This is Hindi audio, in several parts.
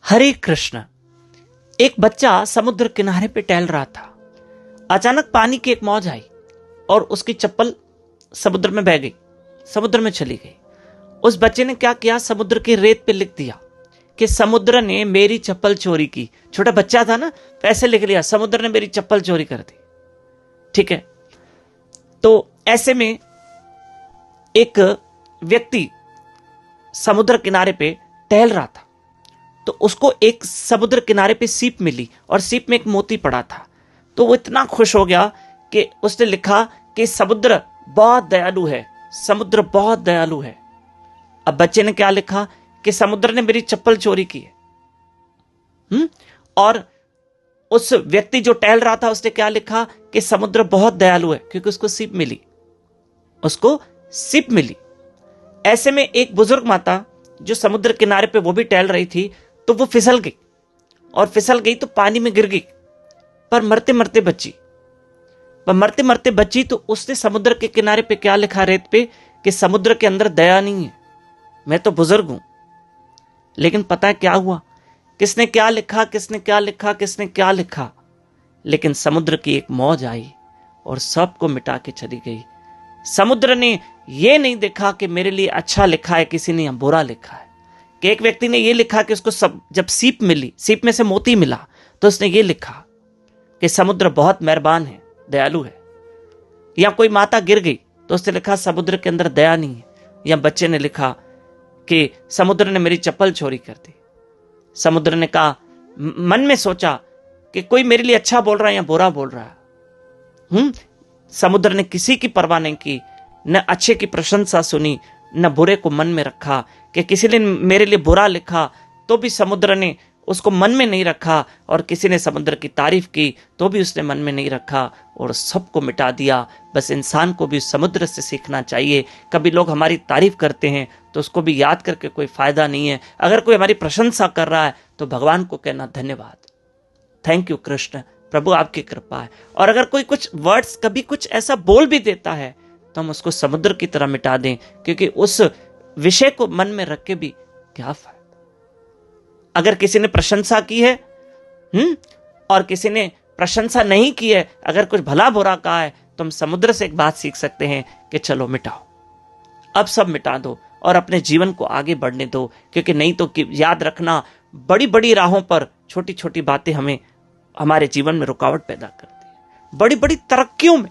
हरे कृष्ण। एक बच्चा समुद्र किनारे पे टहल रहा था। अचानक पानी की एक मौज आई और उसकी चप्पल समुद्र में बह गई, समुद्र में चली गई। उस बच्चे ने क्या किया, समुद्र की रेत पे लिख दिया कि समुद्र ने मेरी चप्पल चोरी की। छोटा बच्चा था ना, पैसे लिख लिया, समुद्र ने मेरी चप्पल चोरी कर दी। ठीक है, तो ऐसे में एक व्यक्ति समुद्र किनारे पे टहल रहा था, तो उसको एक समुद्र किनारे पे सीप मिली और सीप में एक मोती पड़ा था। तो वो इतना खुश हो गया कि उसने लिखा कि समुद्र बहुत दयालु है, समुद्र बहुत दयालु है। अब बच्चे ने क्या लिखा कि समुद्र ने मेरी चप्पल चोरी की है। और उस व्यक्ति जो टहल रहा था उसने क्या लिखा कि समुद्र बहुत दयालु है, क्योंकि उसको सीप मिली, उसको सीप मिली। ऐसे में एक बुजुर्ग माता जो समुद्र किनारे पे वो भी टहल रही थी, तो वो फिसल गई और फिसल गई तो पानी में गिर गई, पर मरते मरते बची। पर मरते मरते बची तो उसने समुद्र के किनारे पे क्या लिखा रेत पे कि समुद्र के अंदर दया नहीं है, मैं तो बुजुर्ग हूं। लेकिन पता है क्या हुआ, किसने क्या लिखा, किसने क्या लिखा, किसने क्या लिखा, लेकिन समुद्र की एक मौज आई और सबको मिटा के चली गई। समुद्र ने यह नहीं देखा कि मेरे लिए अच्छा लिखा है, किसी ने बुरा लिखा है। कि एक व्यक्ति ने यह लिखा कि उसको जब सीप मिली, सीप में से मोती मिला, तो उसने ये लिखा कि समुद्र बहुत मेहरबान है, दयालु है। या कोई माता गिर गई तो उसने लिखा समुद्र के अंदर दया नहीं है। या बच्चे ने लिखा कि समुद्र ने मेरी चप्पल चोरी कर दी। समुद्र ने कहा, मन में सोचा कि कोई मेरे लिए अच्छा बोल रहा है या बुरा बोल रहा है। समुद्र ने किसी की परवाह नहीं की, न अच्छे की प्रशंसा सुनी, न बुरे को मन में रखा। कि किसी ने मेरे लिए बुरा लिखा तो भी समुद्र ने उसको मन में नहीं रखा, और किसी ने समुद्र की तारीफ की तो भी उसने मन में नहीं रखा और सबको मिटा दिया। बस इंसान को भी समुद्र से सीखना चाहिए। कभी लोग हमारी तारीफ करते हैं तो उसको भी याद करके कोई फायदा नहीं है। अगर कोई हमारी प्रशंसा कर रहा है तो भगवान को कहना धन्यवाद, थैंक यू कृष्ण, प्रभु आपकी कृपा है। और अगर कोई कुछ वर्ड्स कभी कुछ ऐसा बोल भी देता है तो हम उसको समुद्र की तरह मिटा दें, क्योंकि उस विषय को मन में रख के भी क्या फायदा। अगर किसी ने प्रशंसा की है और किसी ने प्रशंसा नहीं की है, अगर कुछ भला बुरा कहा है, तो हम समुद्र से एक बात सीख सकते हैं कि चलो मिटाओ, अब सब मिटा दो और अपने जीवन को आगे बढ़ने दो। क्योंकि नहीं तो याद रखना, बड़ी बड़ी राहों पर छोटी छोटी बातें हमें हमारे जीवन में रुकावट पैदा करती है। बड़ी बड़ी तरक्कियों में,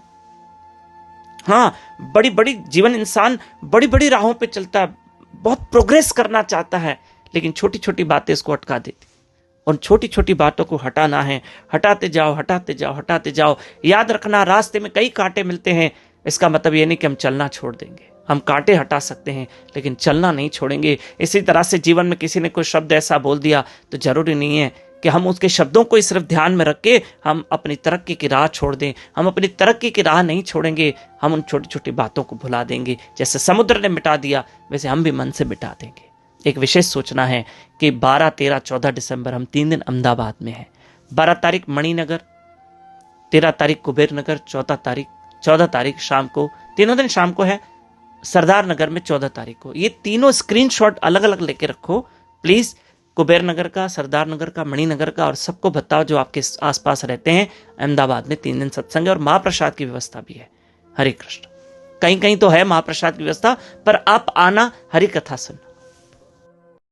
बड़ी बड़ी जीवन, इंसान बड़ी बड़ी राहों पे चलता है, बहुत प्रोग्रेस करना चाहता है, लेकिन छोटी छोटी बातें इसको अटका देती। और छोटी छोटी बातों को हटाना है, हटाते जाओ हटाते जाओ हटाते जाओ। याद रखना, रास्ते में कई कांटे मिलते हैं, इसका मतलब ये नहीं कि हम चलना छोड़ देंगे। हम कांटे हटा सकते हैं लेकिन चलना नहीं छोड़ेंगे। इसी तरह से जीवन में किसी ने कोई शब्द ऐसा बोल दिया तो जरूरी नहीं है कि हम उसके शब्दों को सिर्फ ध्यान में रख के हम अपनी तरक्की की राह छोड़ दें। हम अपनी तरक्की की राह नहीं छोड़ेंगे, हम उन छोटी छोटी बातों को भुला देंगे। जैसे समुद्र ने मिटा दिया, वैसे हम भी मन से मिटा देंगे। एक विशेष सूचना है कि 12, 13, 14 दिसंबर हम 3 दिन अहमदाबाद में हैं। 12 तारीख मणिनगर, 13 तारीख कुबेर नगर, 14 तारीख शाम को, तीनों दिन शाम को है सरदार नगर में 14 तारीख को। ये तीनों स्क्रीनशॉट अलग अलग लेके रखो प्लीज, कुबेर नगर का, सरदार नगर का, मणिनगर का, और सबको बताओ जो आपके आसपास रहते हैं। अहमदाबाद में 3 दिन सत्संग है और महाप्रसाद की व्यवस्था भी है। हरे कृष्ण। कहीं कहीं तो है महाप्रसाद की व्यवस्था, पर आप आना, हरि कथा सुनना।